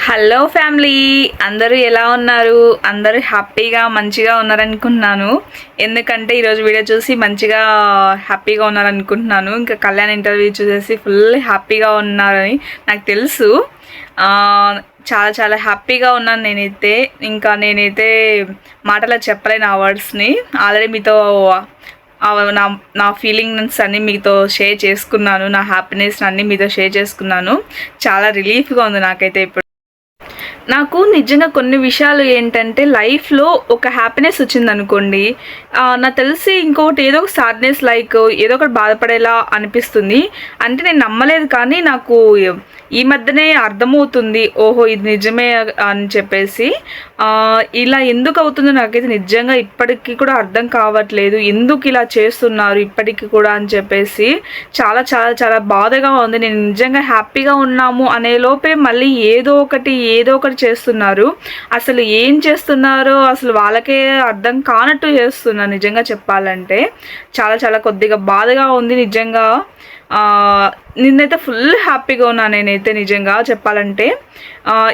Hello family, అందరూ ఎలా ఉన్నారు? అందరూ హ్యాపీగా మంచిగా ఉన్నారనుకుంటున్నాను. ఎందుకంటే ఈరోజు వీడియో చూసి మంచిగా హ్యాపీగా ఉన్నారనుకుంటున్నాను. ఇంకా కళ్యాణ్ ఇంటర్వ్యూ చూసేసి ఫుల్ హ్యాపీగా ఉన్నారని నాకు తెలుసు. చాలా చాలా హ్యాపీగా ఉన్నాను నేనైతే. ఇంకా నేనైతే మాటలో చెప్పలేను ఆ వర్డ్స్ని. ఆల్రెడీ మీతో నా నా ఫీలింగ్స్ అన్నీ మీతో షేర్ చేసుకున్నాను. నా హ్యాపీనెస్ అన్నీ మీతో షేర్ చేసుకున్నాను. చాలా రిలీఫ్గా ఉంది నాకైతే ఇప్పుడు. నాకు నిజంగా కొన్ని విషయాలు ఏంటంటే లైఫ్లో ఒక హ్యాపీనెస్ వచ్చిందనుకోండి, నాకు తెలిసి ఇంకొకటి ఏదో ఒక సాడ్నెస్ లైక్ ఏదో ఒకటి బాధపడేలా అనిపిస్తుంది. అంటే నేను నమ్మలేదు, కానీ నాకు ఈ మధ్యనే అర్థమవుతుంది, ఓహో ఇది నిజమే అని చెప్పేసి. ఇలా ఎందుకు అవుతుందో నాకైతే నిజంగా ఇప్పటికీ కూడా అర్థం కావట్లేదు. ఎందుకు ఇలా చేస్తున్నారు ఇప్పటికీ కూడా అని చెప్పేసి చాలా చాలా చాలా బాధగా ఉంది. నేను నిజంగా హ్యాపీగా ఉన్నాము అనే లోపే మళ్ళీ ఏదో ఒకటి చేస్తున్నారు. అసలు ఏం చేస్తున్నారో అసలు వాళ్ళకే అర్థం కానట్టు చేస్తున్నారు. నిజంగా చెప్పాలంటే చాలా చాలా కొద్దిగా బాధగా ఉంది నిజంగా. నిన్నైతే ఫుల్ హ్యాపీగా ఉన్నాను నేనైతే నిజంగా చెప్పాలంటే.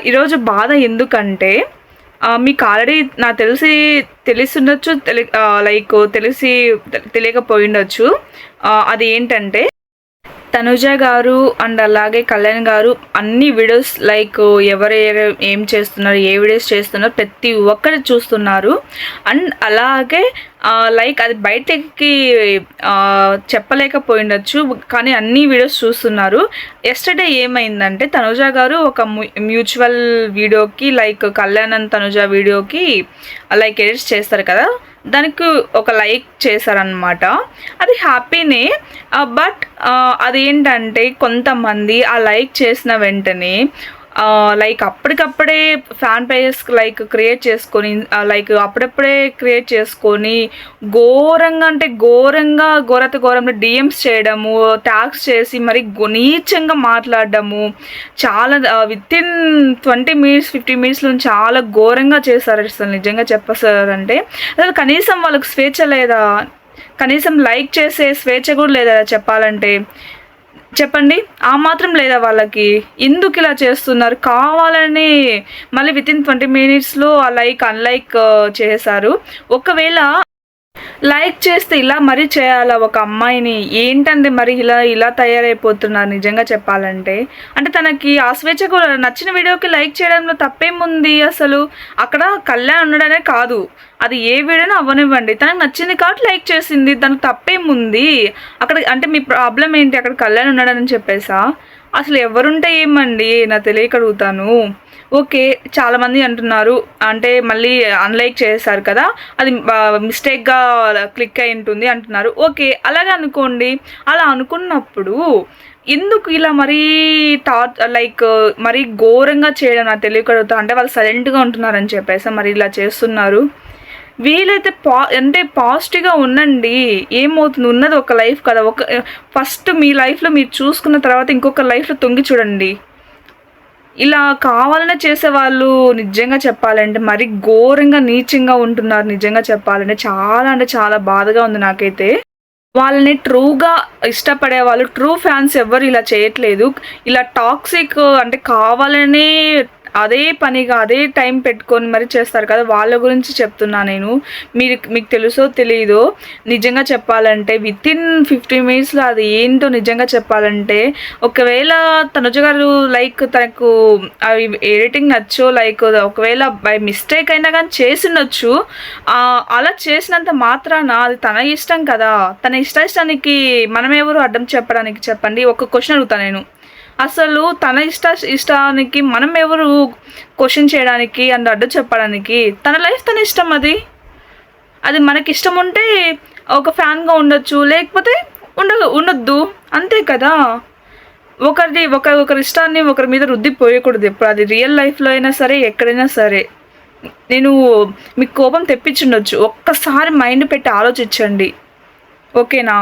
ఈరోజు బాధ ఎందుకంటే మీకు ఆల్రెడీ నాకు తెలిసి తెలియకపోయిండొచ్చు. అది ఏంటంటే తనుజ గారు అండ్ అలాగే కళ్యాణ్ గారు అన్ని వీడియోస్ లైక్ ఎవరు ఏం చేస్తున్నారు, ఏ వీడియోస్ చేస్తున్నారు ప్రతి ఒక్కరు చూస్తున్నారు. అండ్ అలాగే లైక్ అది బయటకి చెప్పలేకపోయిండొచ్చు, కానీ అన్ని వీడియోస్ చూస్తున్నారు. ఎస్టర్డే ఏమైందంటే తనుజ గారు ఒక మ్యూచువల్ వీడియోకి లైక్ కళ్యాణ్ అండ్ తనుజ వీడియోకి లైక్ ఎడిట్స్ చేస్తారు కదా, దానికి ఒక లైక్ చేశారనమాట. అది హ్యాపీనే. బట్ అదేంటంటే కొంతమంది ఆ లైక్ చేసిన వెంటనే లైక్ అప్పటికప్పుడే ఫ్యాన్ పేజెస్ లైక్ క్రియేట్ చేసుకొని అప్పుడప్పుడే క్రియేట్ చేసుకొని ఘోరంగా డిఎమ్స్ చేయడము, ట్యాగ్స్ చేసి మరి నీచంగా మాట్లాడడము, చాలా వితిన్ 20 minutes 50 minutesలో చాలా ఘోరంగా చేశారు. అసలు నిజంగా చెప్పారంటే అసలు కనీసం వాళ్ళకి స్వేచ్ఛ లేదా? కనీసం లైక్ చేసే స్వేచ్ఛ కూడా లేదా చెప్పాలంటే? చెప్పండి, ఆ మాత్రం లేదా వాళ్ళకి? ఎందుకు ఇలా చేస్తున్నారు? కావాలని మళ్ళీ వితిన్ 20 minutesలో ఆ లైక్ అన్లైక్ చేశారు. ఒకవేళ లైక్ చేస్తే ఇలా మరీ చేయాలా ఒక అమ్మాయిని? ఏంటండి మరి ఇలా తయారైపోతున్నారు నిజంగా చెప్పాలంటే. అంటే తనకి ఆ స్వేచ్ఛ కూడా నచ్చిన వీడియోకి లైక్ చేయడంలో తప్పేముంది అసలు? అక్కడ కళ్యాణ్ ఉండడనే కాదు, అది ఏ వీడియోనో అవ్వనివ్వండి, తనకు నచ్చింది కాబట్టి లైక్ చేసింది, దానికి తప్పేముంది అక్కడ? అంటే మీ ప్రాబ్లం ఏంటి? అక్కడ కళ్యాణ్ ఉన్నాడని చెప్పేసా? అసలు ఎవరుంటే ఏమండి, నాకు తెలియక అడుగుతాను. ఓకే, చాలామంది అంటున్నారు అంటే మళ్ళీ అన్లైక్ చేశారు కదా, అది మిస్టేక్గా క్లిక్ అయి ఉంటుంది అంటున్నారు. ఓకే, అలాగే అనుకోండి. అలా అనుకున్నప్పుడు ఎందుకు ఇలా మరీ మరీ ఘోరంగా చేయడం నాకు తెలియకడుగుతా. అంటే వాళ్ళు సైలెంట్గా ఉంటున్నారని చెప్పేసి మరి ఇలా చేస్తున్నారు. వీలైతే అంటే పాజిటివ్గా ఉండండి. ఏమవుతుంది? ఉన్నది ఒక లైఫ్ కదా. ఫస్ట్ మీ లైఫ్లో మీరు చూసుకున్న తర్వాత ఇంకొక లైఫ్లో తొంగి చూడండి. ఇలా కావాలనే చేసేవాళ్ళు నిజంగా చెప్పాలంటే మరి ఘోరంగా నీచంగా ఉంటున్నారు. నిజంగా చెప్పాలంటే చాలా అంటే చాలా బాధగా ఉంది నాకైతే. వాళ్ళని ట్రూగా ఇష్టపడే వాళ్ళు, ట్రూ ఫ్యాన్స్ ఎవరు ఇలా చేయట్లేదు. ఇలా టాక్సిక్ అంటే కావాలనే అదే పనిగా అదే టైం పెట్టుకొని మరి చేస్తారు కదా, వాళ్ళ గురించి చెప్తున్నా నేను. మీకు తెలుసో తెలియదో నిజంగా చెప్పాలంటే వితిన్ 50 minutesలో అది ఏంటో నిజంగా చెప్పాలంటే. ఒకవేళ తనుజ గారు లైక్ తనకు అవి ఎడిటింగ్ నచ్చో లైక్ ఒకవేళ బై మిస్టేక్ అయినా కానీ చేసిండొచ్చు. అలా చేసినంత మాత్రాన అది తన ఇష్టం కదా. తన ఇష్టానికి మనం ఎవరు అడ్డం చెప్పడానికి? చెప్పండి. ఒక క్వశ్చన్ అడుగుతాను నేను. అసలు తన ఇష్టానికి మనం ఎవరు క్వశ్చన్ చేయడానికి అండ్ అడ్డు చెప్పడానికి? తన లైఫ్ తన ఇష్టం. అది మనకి ఇష్టం ఉంటే ఒక ఫ్యాన్గా ఉండొచ్చు, లేకపోతే ఉండొద్దు, అంతే కదా. ఒకరి ఇష్టాన్ని ఒకరి మీద రుద్ది పోయకూడదు ఎప్పుడు. అది రియల్ లైఫ్లో అయినా సరే, ఎక్కడైనా సరే. నేను మీకు కోపం తెప్పించుండొచ్చు, ఒక్కసారి మైండ్ పెట్టి ఆలోచించండి, ఓకేనా?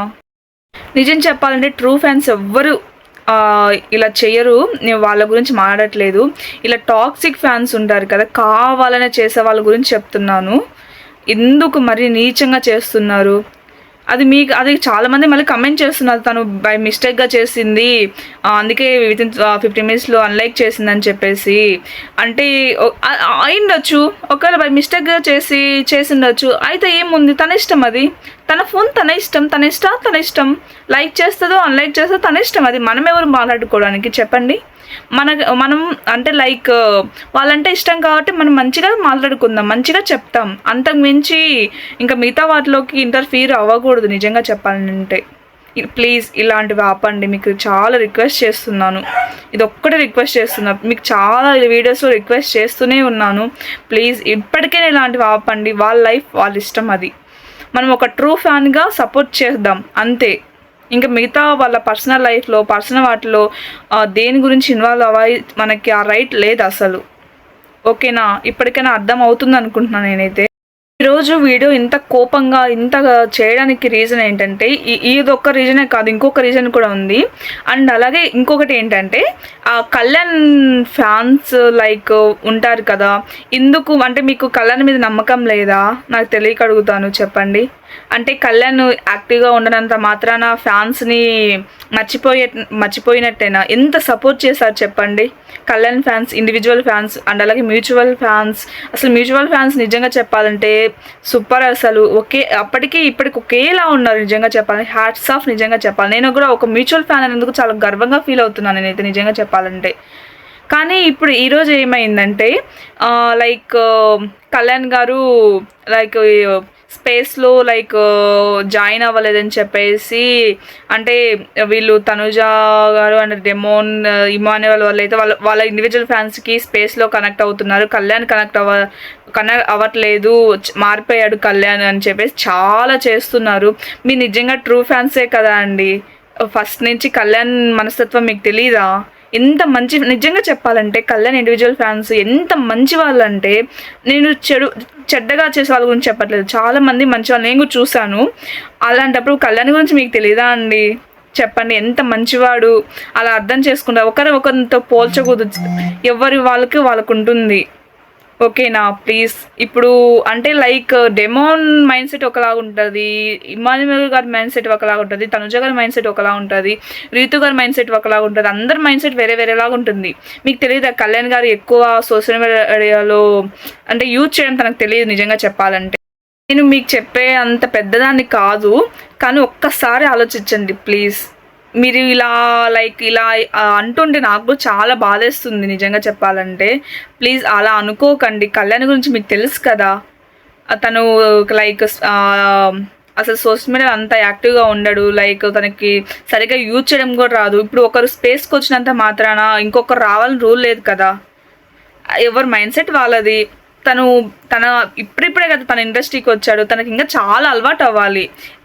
నిజం చెప్పాలంటే ట్రూ ఫ్యాన్స్ ఎవ్వరు ఇలా చెయ్యరు. నేను వాళ్ళ గురించి మాట్లాడట్లేదు. ఇలా టాక్సిక్ ఫ్యాన్స్ ఉంటారు కదా, కావాలనే చేసే వాళ్ళ గురించి చెప్తున్నాను. ఎందుకు మరి నీచంగా చేస్తున్నారు? అది చాలామంది మళ్ళీ కమెంట్ చేస్తున్నారు, తను బై మిస్టేక్గా చేసింది, అందుకే వితిన్ 15 మినిట్స్లో అన్లైక్ చేసిందని చెప్పేసి. అంటే అయిండొచ్చు, ఒకవేళ బై మిస్టేక్గా చేసిండొచ్చు. అయితే ఏముంది, తన ఇష్టం అది, తన ఫోన్ తన ఇష్టం, తన ఇష్టం. లైక్ చేస్తుందో అన్లైక్ చేస్తుందో తన ఇష్టం. అది మనం ఎవరు మాట్లాడుకోవడానికి చెప్పండి. మనం అంటే లైక్ వాళ్ళంటే ఇష్టం కాబట్టి మనం మంచిగా మాట్లాడుకుందాం, మంచిగా చెప్తాం. అంతకు మించి ఇంకా మిగతా వాటిలోకి ఇంటర్ఫీర్ అవ్వకూడదు నిజంగా చెప్పాలంటే. ప్లీజ్ ఇలాంటివి ఆపండి, మీకు చాలా రిక్వెస్ట్ చేస్తున్నాను. ఇది ఒక్కటే రిక్వెస్ట్ చేస్తున్నా, మీకు చాలా వీడియోస్లో రిక్వెస్ట్ చేస్తూనే ఉన్నాను. ప్లీజ్ ఇప్పటికే ఇలాంటివి ఆపండి. వాళ్ళ లైఫ్ వాళ్ళ ఇష్టం, అది మనం ఒక ట్రూ ఫ్యాన్గా సపోర్ట్ చేద్దాం అంతే. ఇంకా మిగతా వాళ్ళ పర్సనల్ లైఫ్లో పర్సనల్ వాటిలో దేని గురించి ఇన్వాల్వ్ అవ్వాలి మనకి ఆ రైట్ లేదు అసలు. ఓకేనా, ఇప్పటికైనా అర్థం అవుతుంది అనుకుంటున్నాను నేనైతే. ఈరోజు వీడియో ఇంత కోపంగా ఇంత చేయడానికి రీజన్ ఏంటంటే, ఇదొక్క రీజనే కాదు, ఇంకొక రీజన్ కూడా ఉంది. అండ్ అలాగే ఇంకొకటి ఏంటంటే, కళ్యాణ్ ఫ్యాన్స్ లైక్ ఉంటారు కదా, ఎందుకు అంటే మీకు కళ్యాణ్ మీద నమ్మకం లేదా నాకు తెలియక అడుగుతాను, చెప్పండి. అంటే కళ్యాణ్ యాక్టివ్గా ఉండనంత మాత్రాన ఫ్యాన్స్ని మర్చిపోయినట్టేనా? ఎంత సపోర్ట్ చేశారు చెప్పండి Kalyan fans, individual fans and అలాగే మ్యూచువల్ ఫ్యాన్స్. అసలు మ్యూచువల్ ఫ్యాన్స్ నిజంగా చెప్పాలంటే సూపర్ అసలు. అప్పటికి ఇప్పటికి ఒకేలా ఉన్నారు నిజంగా చెప్పాలి. హ్యాట్స్ ఆఫ్ నిజంగా చెప్పాలి. నేను కూడా ఒక మ్యూచువల్ ఫ్యాన్ అనేందుకు చాలా గర్వంగా ఫీల్ అవుతున్నాను నేనైతే నిజంగా చెప్పాలంటే. కానీ ఇప్పుడు ఈరోజు ఏమైందంటే లైక్ కళ్యాణ్ గారు లైక్ స్పేస్లో లైక్ జాయిన్ అవ్వలేదని చెప్పేసి, అంటే వీళ్ళు తనుజ గారు అండ్ డెమోన్ ఇమాన్యువల్ వాళ్ళు అయితే వాళ్ళ ఇండివిజువల్ ఫ్యాన్స్కి స్పేస్లో కనెక్ట్ అవుతున్నారు. కళ్యాణ్ కనెక్ట్ అవ్వట్లేదు, మారిపోయాడు కళ్యాణ్ అని చెప్పేసి చాలా చేస్తున్నారు. మీరు నిజంగా ట్రూ ఫ్యాన్సే కదా అండి. ఫస్ట్ నుంచి కళ్యాణ్ మనస్తత్వం మీకు తెలీదా? ఎంత మంచి, నిజంగా చెప్పాలంటే కళ్యాణ్ ఇండివిజువల్ ఫ్యాన్స్ ఎంత మంచి వాళ్ళు అంటే, నేను చెడ్డగా చేసే వాళ్ళ గురించి చెప్పట్లేదు, చాలామంది మంచి వాళ్ళు నేను కూడా చూశాను. అలాంటప్పుడు కళ్యాణ్ గురించి మీకు తెలియదా అండి? చెప్పండి, ఎంత మంచివాడు. అలా అర్థం చేసుకుంటారు, ఒకరితో పోల్చకూడదు, ఎవరి వాళ్ళకు ఉంటుంది. ఓకేనా ప్లీజ్. ఇప్పుడు అంటే లైక్ డెమోన్ మైండ్ సెట్ ఒకలాగా ఉంటుంది, ఇమాన్యువల్ గారి మైండ్ సెట్ ఒకలాగా ఉంటుంది, తనుజ గారి మైండ్ సెట్ ఒకలా ఉంటుంది, రీతు గారి మైండ్ సెట్ ఒకలాగా ఉంటుంది, అందరి మైండ్ సెట్ వేరేలాగా ఉంటుంది. మీకు తెలియదు కళ్యాణ్ గారు ఎక్కువ సోషల్ మీడియాలో అంటే యూజ్ చేయడం తనకు తెలియదు నిజంగా చెప్పాలంటే. నేను మీకు చెప్పే అంత పెద్దదాన్ని కాదు, కానీ ఒక్కసారి ఆలోచించండి ప్లీజ్. మీరు ఇలా అంటుంటే నాకు చాలా బాధేస్తుంది నిజంగా చెప్పాలంటే. ప్లీజ్ అలా అనుకోకండి. కళ్యాణ్ గురించి మీకు తెలుసు కదా, తను లైక్ అసలు సోషల్ మీడియా అంత యాక్టివ్గా ఉండడు, లైక్ తనకి సరిగ్గా యూజ్ చేయడం కూడా రాదు. ఇప్పుడు ఒకరు స్పేస్కి వచ్చినంత మాత్రాన ఇంకొకరు రావాలని రూల్ లేదు కదా, ఎవరి మైండ్ సెట్ వాళ్ళది. తన ఇప్పుడిప్పుడే కదా తన ఇండస్ట్రీకి వచ్చాడు, తనకి ఇంకా చాలా అలవాటు అవ్వాలి.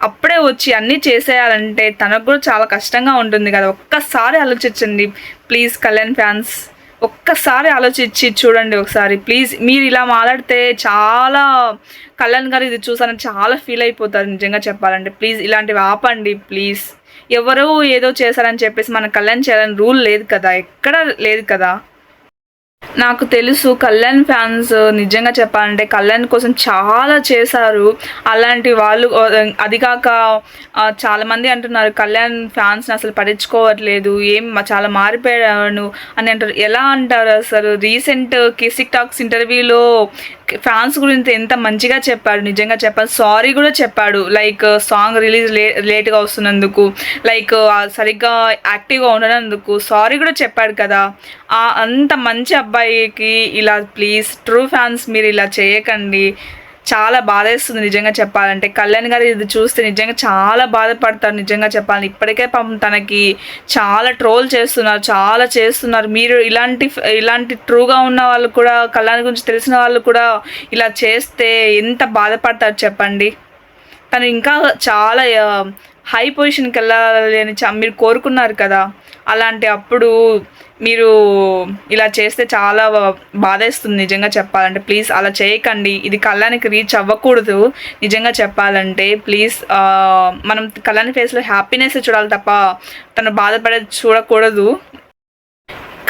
అప్పుడే వచ్చి అన్నీ చేసేయాలంటే తనకు కూడా చాలా కష్టంగా ఉంటుంది కదా. ఒక్కసారి ఆలోచించండి ప్లీజ్ కళ్యాణ్ ఫ్యాన్స్, ఒక్కసారి ఆలోచించి చూడండి ఒకసారి ప్లీజ్. మీరు ఇలా మాట్లాడితే చాలా కళ్యాణ్ గారు ఇది చూసానని చాలా ఫీల్ అయిపోతారు నిజంగా చెప్పాలంటే. ప్లీజ్ ఇలాంటివి ఆపండి ప్లీజ్. ఎవరో ఏదో చేశారని చెప్పేసి మన కళ్యాణ్ చేయాలని రూల్ లేదు కదా, ఎక్కడ లేదు కదా. నాకు తెలుసు కళ్యాణ్ ఫ్యాన్స్ నిజంగా చెప్పాలంటే కళ్యాణ్ కోసం చాలా చేశారు. అలాంటి వాళ్ళు అది కాక చాలామంది అంటున్నారు కళ్యాణ్ ఫ్యాన్స్ని అసలు పట్టించుకోవట్లేదు, చాలా మారిపోయాను అని అంటారు. ఎలా అంటారు అసలు? రీసెంట్ కిసిక్ టాక్స్ ఇంటర్వ్యూలో ఫ్యాన్స్ గురించి ఎంత మంచిగా చెప్పాడు నిజంగా చెప్పాలి. సారీ కూడా చెప్పాడు, లైక్ సాంగ్ రిలీజ్ లేట్గా వస్తున్నందుకు, లైక్ సరిగ్గా యాక్టివ్గా ఉండనందుకు సారీ కూడా చెప్పాడు కదా. అంత మంచి అబ్బాయికి ఇలా ప్లీజ్ ట్రూ ఫ్యాన్స్ మీరు ఇలా చేయకండి. చాలా బాధేస్తుంది నిజంగా చెప్పాలంటే. కళ్యాణ్ గారు ఇది చూస్తే నిజంగా చాలా బాధపడతారు నిజంగా చెప్పాలి. ఇప్పటికే పాపం తనకి చాలా ట్రోల్ చేస్తున్నారు. మీరు ఇలాంటి ట్రూగా ఉన్న వాళ్ళు కూడా, కళ్యాణ్ గురించి తెలిసిన వాళ్ళు కూడా ఇలా చేస్తే ఎంత బాధపడతారు చెప్పండి. తను ఇంకా చాలా హై పొజిషన్కి వెళ్ళాలి అని మీరు కోరుకున్నారు కదా, అలాంటి అప్పుడు మీరు ఇలా చేస్తే చాలా బాధేస్తుంది నిజంగా చెప్పాలంటే. ప్లీజ్ అలా చేయకండి, ఇది కళ్యాణ్కి రీచ్ అవ్వకూడదు నిజంగా చెప్పాలంటే. ప్లీజ్ మనం కళ్యాణ్ ఫేస్లో హ్యాపీనెస్ చూడాలి తప్ప తను బాధపడేది చూడకూడదు.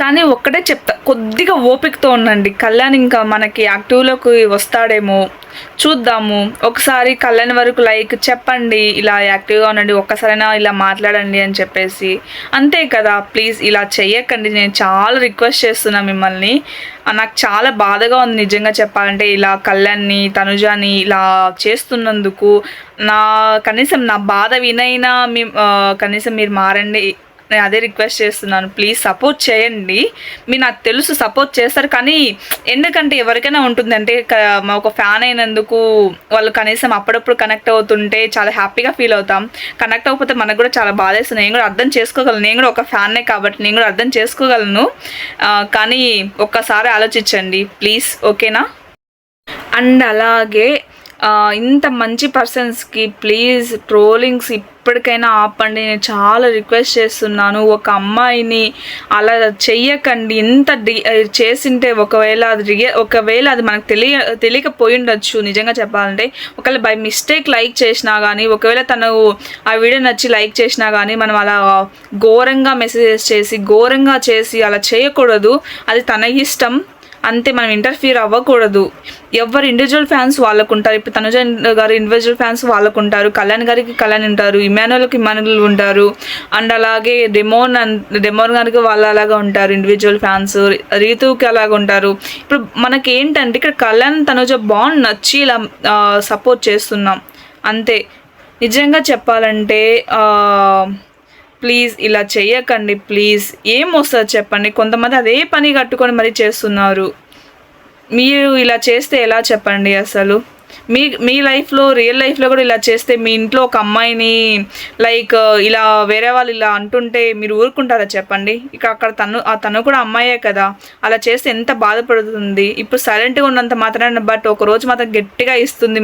కానీ ఒక్కటే చెప్తా, కొద్దిగా ఓపికతో ఉండండి. కళ్యాణ్ ఇంకా మనకి యాక్టివ్లోకి వస్తాడేమో, చూద్దాము. ఒకసారి కళ్యాణ్ వరకు లైక్ చెప్పండి, ఇలా యాక్టివ్గా ఉండండి, ఒక్కసారైనా ఇలా మాట్లాడండి అని చెప్పేసి, అంతే కదా. ప్లీజ్ ఇలా చెయ్యకండి, నేను చాలా రిక్వెస్ట్ చేస్తున్నా మిమ్మల్ని. నాకు చాలా బాధగా ఉంది నిజంగా చెప్పాలంటే, ఇలా కళ్యాణ్ని తనుజాని ఇలా చేస్తున్నందుకు. కనీసం నా బాధ వినైనా కనీసం మీరు మారండి, నేను అదే రిక్వెస్ట్ చేస్తున్నాను. ప్లీజ్ సపోర్ట్ చేయండి. మీరు నాకు తెలుసు సపోర్ట్ చేస్తారు, కానీ ఎందుకంటే ఎవరికైనా ఉంటుంది అంటే ఒక ఫ్యాన్ అయినందుకు వాళ్ళు కనీసం అప్పుడప్పుడు కనెక్ట్ అవుతుంటే చాలా హ్యాపీగా ఫీల్ అవుతాం. కనెక్ట్ అవ్వకపోతే మనకు కూడా చాలా బాధేస్తుంది. నేను కూడా అర్థం చేసుకోగలను, నేను కూడా ఒక ఫ్యాన్నే కాబట్టి నేను కూడా అర్థం చేసుకోగలను. కానీ ఒక్కసారి ఆలోచించండి ప్లీజ్, ఓకేనా. అండ్ అలాగే ఇంత మంచి పర్సన్స్కి ప్లీజ్ ట్రోలింగ్స్ ఇప్పటికైనా ఆపండి, నేను చాలా రిక్వెస్ట్ చేస్తున్నాను. ఒక అమ్మాయిని అలా చెయ్యకండి. ఇంత చేసింటే ఒకవేళ అది మనకు తెలియకపోయి ఉండొచ్చు నిజంగా చెప్పాలంటే. ఒకవేళ బై మిస్టేక్ లైక్ చేసినా కానీ, ఒకవేళ తను ఆ వీడియో నచ్చి లైక్ చేసినా కానీ, మనం అలా ఘోరంగా మెసేజెస్ చేసి ఘోరంగా చేసి అలా చేయకూడదు. అది తన ఇష్టం, అంతే. మనం ఇంటర్ఫియర్ అవ్వకూడదు. ఎవరు ఇండివిజువల్ ఫ్యాన్స్ వాళ్ళకు ఉంటారు. ఇప్పుడు తనుజ గారు ఇండివిజువల్ ఫ్యాన్స్ వాళ్ళకు ఉంటారు, కళ్యాణ్ గారికి కళ్యాణ్ ఉంటారు, ఇమానుయల్కి ఇమానుయల్ ఉంటారు, అండ్ అలాగే డెమోన్ గారికి వాళ్ళు అలాగా ఉంటారు ఇండివిజువల్ ఫ్యాన్స్, రీతుకి అలాగ ఉంటారు. ఇప్పుడు మనకి ఏంటంటే ఇక్కడ కళ్యాణ్ తనుజ బాండ్ నచ్చి ఇలా సపోర్ట్ చేస్తున్నాం, అంతే. నిజంగా చెప్పాలంటే ప్లీజ్ ఇలా చెయ్యకండి ప్లీజ్. ఏం వస్తుంది చెప్పండి. కొంతమంది అదే పని కట్టుకొని మరీ చేస్తున్నారు. మీరు ఇలా చేస్తే ఎలా చెప్పండి అసలు. మీ లైఫ్లో రియల్ లైఫ్లో కూడా ఇలా చేస్తే, మీ ఇంట్లో ఒక అమ్మాయిని లైక్ ఇలా వేరే వాళ్ళు ఇలా అంటుంటే మీరు ఊరుకుంటారా చెప్పండి. ఇక అక్కడ తను కూడా అమ్మాయే కదా, అలా చేస్తే ఎంత బాధపడుతుంది. ఇప్పుడు సైలెంట్గా ఉన్నంత మాత్రాన, బట్ ఒక రోజు మాత్రం గట్టిగా ఇస్తుంది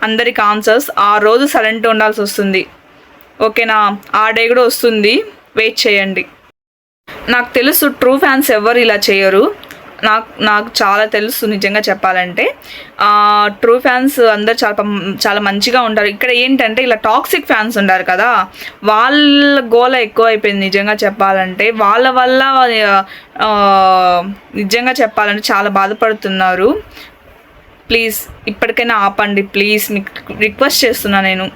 అందరికి ఆన్సర్స్. ఆ రోజు సైలెంట్గా ఉండాల్సి వస్తుంది, ఓకేనా. ఆ డే కూడా వస్తుంది, వెయిట్ చేయండి. నాకు తెలుసు ట్రూ ఫ్యాన్స్ ఎవరు ఇలా చేయరు, నాకు చాలా తెలుసు నిజంగా చెప్పాలంటే. ట్రూ ఫ్యాన్స్ అందరు చాలా మంచిగా ఉంటారు. ఇక్కడ ఏంటంటే ఇలా టాక్సిక్ ఫ్యాన్స్ ఉంటారు కదా, వాళ్ళ గోల ఎక్కువ అయిపోయింది నిజంగా చెప్పాలంటే. వాళ్ళ వల్ల నిజంగా చెప్పాలంటే చాలా బాధపడుతున్నారు. ప్లీజ్ ఇప్పటికైనా ఆపండి ప్లీజ్, మీకు రిక్వెస్ట్ చేస్తున్నా నేను.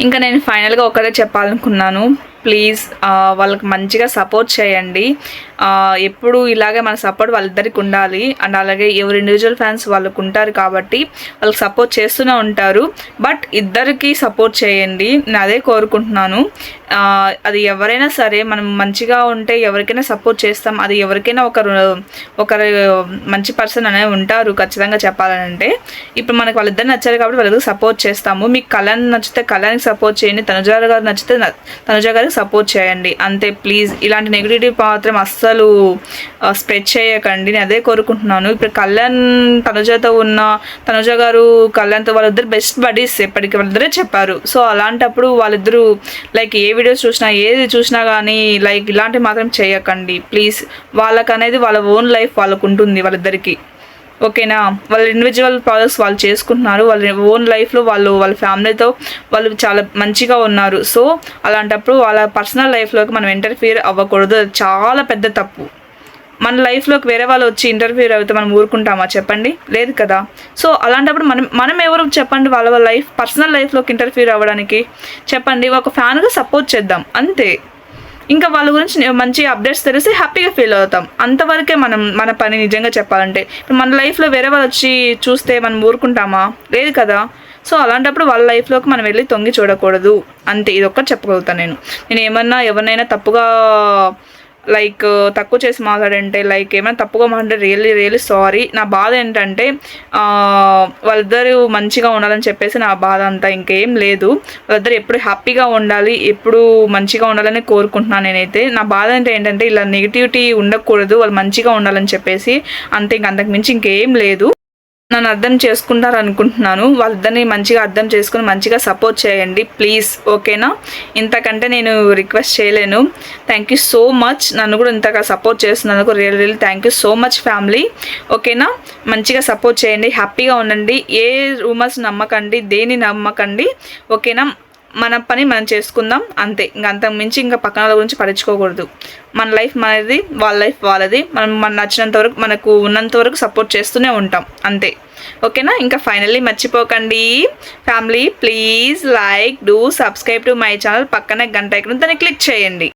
ఇంకా నేను ఫైనల్గా ఒకటే చెప్పాలనుకున్నాను, ప్లీజ్ వాళ్ళకి మంచిగా సపోర్ట్ చేయండి. ఎప్పుడు ఇలాగే మన సపోర్ట్ వాళ్ళిద్దరికి ఉండాలి. అండ్ అలాగే ఎవరు ఇండివిజువల్ ఫ్యాన్స్ వాళ్ళకు ఉంటారు కాబట్టి వాళ్ళకి సపోర్ట్ చేస్తూనే ఉంటారు, బట్ ఇద్దరికి సపోర్ట్ చేయండి, నేను అదే కోరుకుంటున్నాను. అది ఎవరైనా సరే మనం మంచిగా ఉంటే ఎవరికైనా సపోర్ట్ చేస్తాం. అది ఎవరికైనా ఒకరు మంచి పర్సన్ అనేవి ఉంటారు ఖచ్చితంగా చెప్పాలంటే. ఇప్పుడు మనకు వాళ్ళిద్దరు నచ్చారు కాబట్టి వాళ్ళకి సపోర్ట్ చేస్తాము. మీకు కళ్యాణ్ నచ్చితే కళ్యాణ్కి సపోర్ట్ చేయండి, తనుజ గారు నచ్చితే తనుజ గారికి సపోర్ట్ చేయండి, అంతే. ప్లీజ్ ఇలాంటి నెగిటివిటీ మాత్రం అస్సలు స్ప్రెడ్ చేయకండి, నేను అదే కోరుకుంటున్నాను. ఇప్పుడు కళ్యాణ్ తనుజతో ఉన్న, తనుజ గారు కళ్యాణ్తో వాళ్ళిద్దరు బెస్ట్ బడీస్ ఎప్పటికీ వాళ్ళిద్దరే చెప్పారు. సో అలాంటప్పుడు వాళ్ళిద్దరూ లైక్ ఏ వీడియోస్ చూసినా ఏది చూసినా కానీ లైక్ ఇలాంటివి మాత్రం చేయకండి ప్లీజ్. వాళ్ళకనేది వాళ్ళ ఓన్ లైఫ్ వాళ్ళకు ఉంటుంది వాళ్ళిద్దరికి, ఓకేనా. వాళ్ళ ఇండివిజువల్ ప్రాజెక్ట్స్ వాళ్ళు చేసుకుంటున్నారు, వాళ్ళ ఓన్ లైఫ్లో వాళ్ళ ఫ్యామిలీతో వాళ్ళు చాలా మంచిగా ఉన్నారు. సో అలాంటప్పుడు వాళ్ళ పర్సనల్ లైఫ్లోకి మనం ఇంటర్ఫియర్ అవ్వకూడదు, అది చాలా పెద్ద తప్పు. మన లైఫ్లోకి వేరే వాళ్ళు వచ్చి ఇంటర్ఫియర్ అయితే మనం ఊరుకుంటామా చెప్పండి, లేదు కదా. సో అలాంటప్పుడు మనం ఎవరు చెప్పండి వాళ్ళ లైఫ్ పర్సనల్ లైఫ్లోకి ఇంటర్ఫియర్ అవ్వడానికి, చెప్పండి. ఒక ఫ్యాన్గా సపోర్ట్ చేద్దాం అంతే. ఇంకా వాళ్ళ గురించి మంచి అప్డేట్స్ తెలిసి హ్యాపీగా ఫీల్ అవుతాం, అంతవరకే మన పని నిజంగా చెప్పాలంటే. ఇప్పుడు మన లైఫ్లో వేరే వాళ్ళు వచ్చి చూస్తే మనం ఊరుకుంటామా, లేదు కదా. సో అలాంటప్పుడు వాళ్ళ లైఫ్లోకి మనం వెళ్ళి తొంగి చూడకూడదు, అంతే. ఇది ఒక్కటి చెప్పగలుగుతాను నేను ఏమన్నా ఎవరినైనా తప్పుగా లైక్ తక్కువ చేసి మాట్లాడంటే, లైక్ ఏమైనా తప్పుగా మాట్లాడే రియల్లీ సారీ. నా బాధ ఏంటంటే వాళ్ళిద్దరూ మంచిగా ఉండాలని చెప్పేసి నా బాధ అంతా, ఇంకేం లేదు. వాళ్ళిద్దరు ఎప్పుడు హ్యాపీగా ఉండాలి, ఎప్పుడు మంచిగా ఉండాలని కోరుకుంటున్నాను నేనైతే. నా బాధ ఏంటంటే ఇలా నెగిటివిటీ ఉండకూడదు, వాళ్ళు మంచిగా ఉండాలని చెప్పేసి, అంతే. అంతకు మించి ఇంకేం లేదు. నన్ను అర్థం చేసుకుంటారు అనుకుంటున్నాను. వాళ్ళిద్దరిని మంచిగా అర్థం చేసుకుని మంచిగా సపోర్ట్ చేయండి ప్లీజ్, ఓకేనా. ఇంతకంటే నేను రిక్వెస్ట్ చేయలేను. థ్యాంక్ యూ సో మచ్, నన్ను కూడా ఇంతగా సపోర్ట్ చేస్తున్నందుకు really thank you so much family, ఓకేనా. మంచిగా సపోర్ట్ చేయండి, హ్యాపీగా ఉండండి, ఏ రూమర్స్ నమ్మకండి, దేని నమ్మకండి, ఓకేనా. మన పని మనం చేసుకుందాం అంతే. ఇంకా అంతకు మించి ఇంకా పక్కన వాళ్ళ గురించి పట్టించుకోకూడదు. మన లైఫ్ మనది, వాళ్ళ లైఫ్ వాళ్ళది. మనం నచ్చినంత వరకు, మనకు ఉన్నంత వరకు సపోర్ట్ చేస్తూనే ఉంటాం అంతే. ఓకేనా? ఇంకా ఫైనల్లీ మర్చిపోకండి family, please like, do subscribe to my channel. పక్కనే గంట ఐకాన్ దాన్ని క్లిక్ చేయండి.